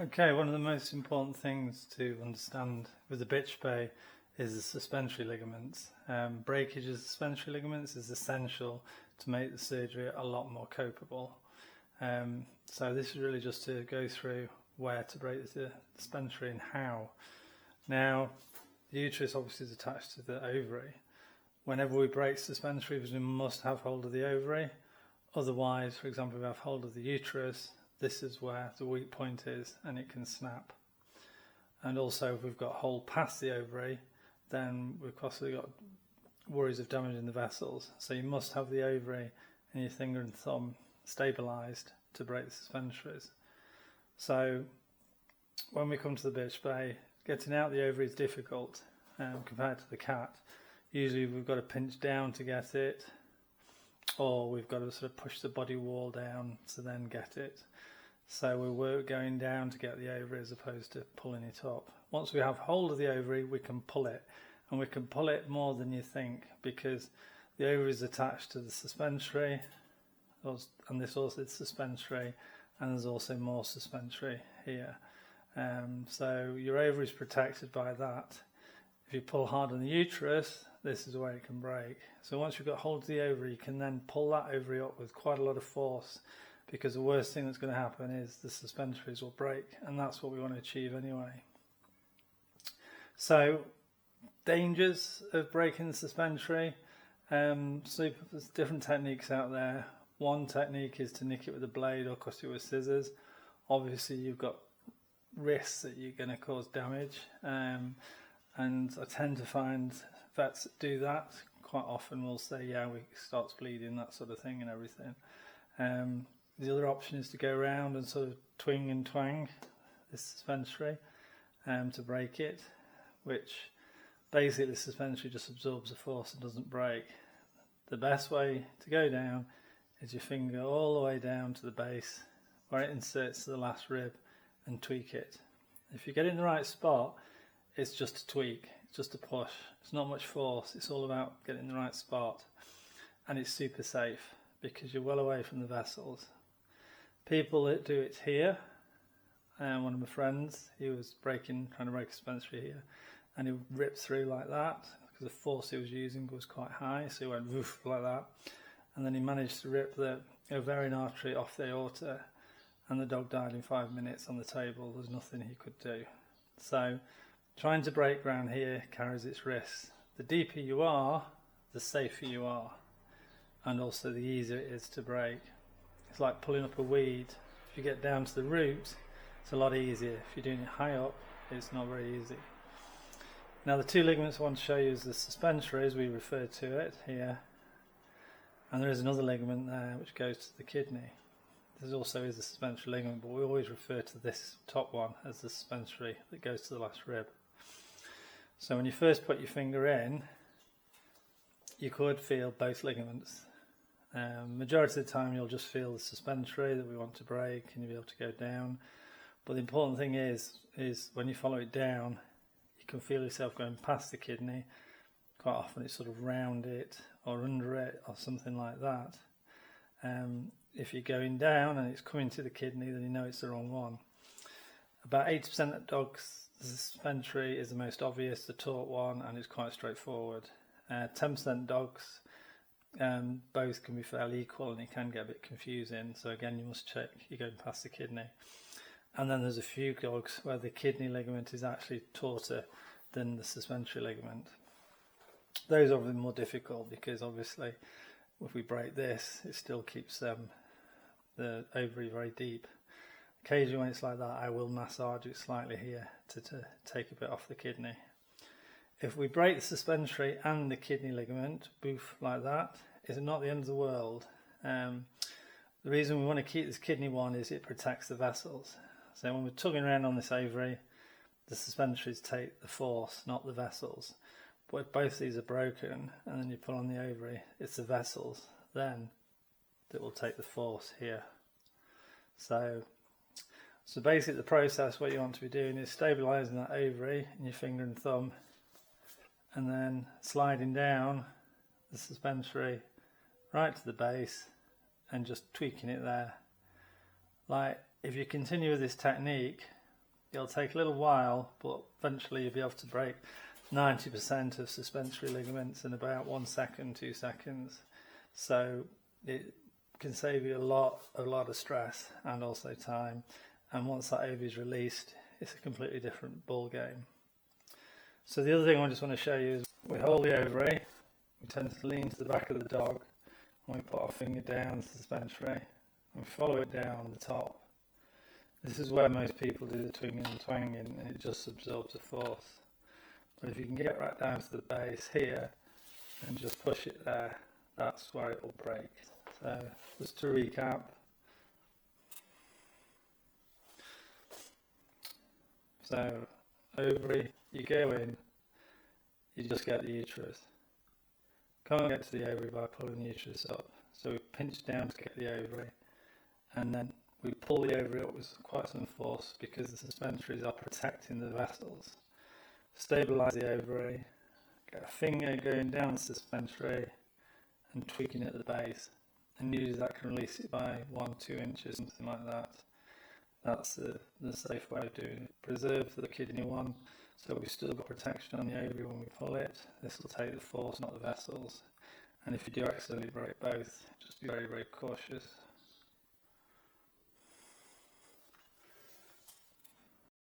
Okay, one of the most important things to understand with the bitch spay is the suspensory ligaments. Breakage of suspensory ligaments is essential to make the surgery a lot more copable. So this is really just to go through where to break the suspensory and how. Now, the uterus obviously is attached to the ovary. Whenever we break suspensory, we must have hold of the ovary. Otherwise, for example, if we have hold of the uterus, this is where the weak point is and it can snap. And also, if we've got hold past the ovary, then we've possibly got worries of damaging the vessels. So you must have the ovary and your finger and thumb stabilised to break the suspensories. So when we come to the bitch spay, getting out the ovary is difficult compared to the cat. Usually we've got to pinch down to get it, or we've got to sort of push the body wall down to then get it. So we're going down to get the ovary as opposed to pulling it up. Once we have hold of the ovary, we can pull it, and we can pull it more than you think, because the ovary is attached to the suspensory, and this also is suspensory, and there's also more suspensory here. So your ovary is protected by that. If you pull hard on the uterus, this is where it can break. So once you've got hold of the ovary, you can then pull that ovary up with quite a lot of force, because the worst thing that's going to happen is the suspensories will break, and that's what we want to achieve anyway. So, dangers of breaking the suspensory. So there's different techniques out there. One technique is to nick it with a blade or cut it with scissors. Obviously you've got risks that you're going to cause damage, and I tend to find vets that do that quite often will say, yeah, it starts bleeding, that sort of thing and everything. The other option is to go around and sort of twing and twang this suspensory to break it, which basically the suspensory just absorbs the force and doesn't break. The best way to go down is your finger all the way down to the base where it inserts to the last rib and tweak it. If you get in the right spot, it's just a tweak, it's just a push. It's not much force, it's all about getting the right spot. And it's super safe because you're well away from the vessels. People that do it here, one of my friends, he was trying to break a suspensory here, and he ripped through like that because the force he was using was quite high, so he went woof like that, and then he managed to rip the ovarian artery off the aorta, and the dog died in 5 minutes on the table. There's nothing he could do. So trying to break ground here carries its risks. The deeper you are, the safer you are, and also the easier it is to break. It's like pulling up a weed. If you get down to the root, it's a lot easier. If you're doing it high up, it's not very easy. Now the two ligaments I want to show you is the suspensory, as we refer to it here, and there is another ligament there which goes to the kidney. There also is a suspensory ligament, but we always refer to this top one as the suspensory that goes to the last rib. So when you first put your finger in, you could feel both ligaments. Majority of the time you'll just feel the suspensory that we want to break, and you'll be able to go down. But the important thing is when you follow it down, you can feel yourself going past the kidney. Quite often it's sort of round it or under it or something like that. If you're going down and it's coming to the kidney, then you know it's the wrong one. About 80% of dogs, the suspensory is the most obvious, the taut one, and it's quite straightforward. 10% dogs, both can be fairly equal, and it can get a bit confusing. So again, you must check you're going past the kidney. And then there's a few dogs where the kidney ligament is actually tauter than the suspensory ligament. Those are the more difficult because obviously if we break this, it still keeps the ovary very deep. Occasionally when it's like that, I will massage it slightly here to take a bit off the kidney. If we break the suspensory and the kidney ligament, boof, like that, it's not the end of the world. The reason we want to keep this kidney one is it protects the vessels. So when we're tugging around on this ovary, the suspensories take the force, not the vessels. But if both these are broken and then you pull on the ovary, it's the vessels then that will take the force here. So basically the process, what you want to be doing is stabilising that ovary in your finger and thumb, and then sliding down the suspensory right to the base and just tweaking it there. Like if you continue with this technique It'll take a little while, but eventually you'll be able to break 90% of suspensory ligaments in about 1 second, 2 seconds. So it can save you a lot of stress and also time. And once that ovary is released, it's a completely different ball game. So the other thing I just want to show you is we hold the ovary, we tend to lean to the back of the dog, and we put our finger down the suspensory, and follow it down the top. This is where most people do the twinging and twanging, and it just absorbs the force. But if you can get right down to the base here and just push it there, that's where it will break. So just to recap, so ovary, you go in, you just get the uterus. Can't get to the ovary by pulling the uterus up, so we pinch down to get the ovary, and then we pull the ovary up with quite some force because the suspensories are protecting the vessels. Stabilise the ovary, get a finger going down the suspensory and tweaking at the base, and usually that can release it by 1-2 inches, something like that. That's the safe way of doing it. Preserve the kidney one, so we've still got protection on the ovary when we pull it. This will take the force, not the vessels. And if you do accidentally break both, just be very, very cautious.